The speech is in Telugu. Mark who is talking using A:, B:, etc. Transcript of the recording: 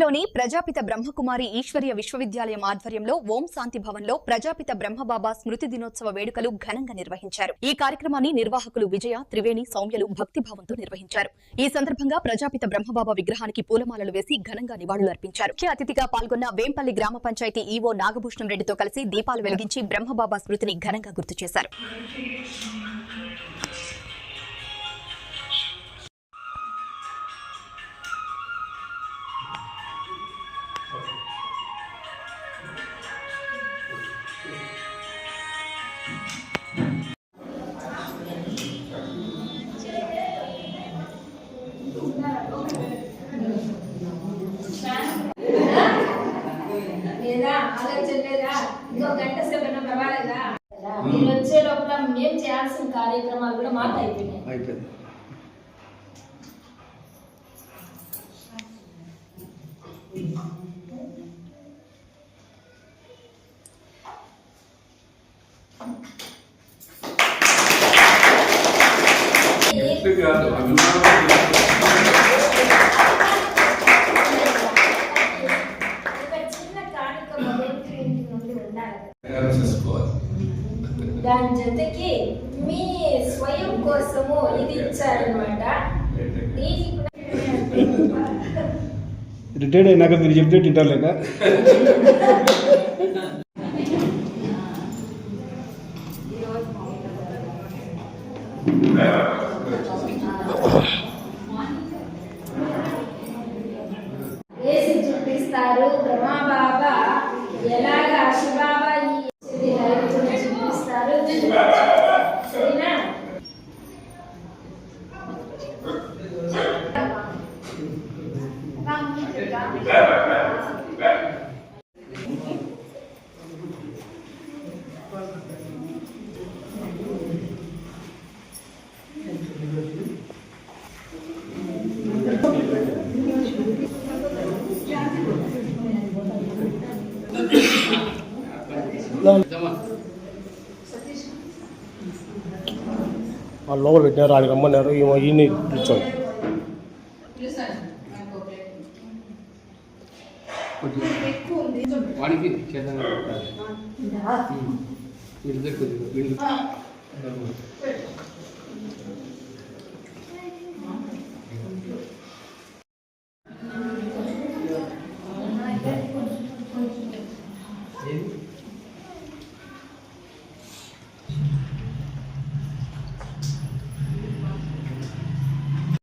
A: తిరుపతిలోని ప్రజాపిత బ్రహ్మకుమారి ఈశ్వర్య విశ్వవిద్యాలయం ఆధ్వర్యంలో ఓం శాంతి భవన్లో ప్రజాపిత బ్రహ్మబాబా స్మృతి దినోత్సవ వేడుకలు ఘనంగా నిర్వహించారు. ఈ కార్యక్రమాన్ని నిర్వాహకులు విజయ, త్రివేణి, సౌమ్యలు భక్తిభావంతో నిర్వహించారు. ఈ సందర్భంగా ప్రజాపిత బ్రహ్మబాబా విగ్రహానికి పూలమాలలు వేసి ఘనంగా నివాళులర్పించారు. ముఖ్య అతిథిగా పాల్గొన్న వేంపల్లి గ్రామ పంచాయతీ ఈవో నాగభూషణం రెడ్డితో కలిసి దీపాలు వెలిగించి బ్రహ్మబాబా స్మృతిని ఘనంగా గుర్తు చేశారు.
B: మీరు వచ్చే లోపల మేము చేయాల్సిన కార్యక్రమాలు కూడా మాకు అయిపోయినాయి. దాని జೊತೆకి మీ స్వయం కోసము ఇది ఇచ్చారనమాట.
C: రిటైర్డ్ అయినాక మీరు చెప్తే తింటారులేక
B: వేసి చూపిస్తారు. బ్రహ్మబాబా ఎలాగా శివబాబా ఈ చూపిస్తారు. సరేనా?
C: వాళ్ళు లోపల పెట్టినారు, ఆడికి రమ్మన్నారు. ఈయన కూర్చోండి.
D: వాడికి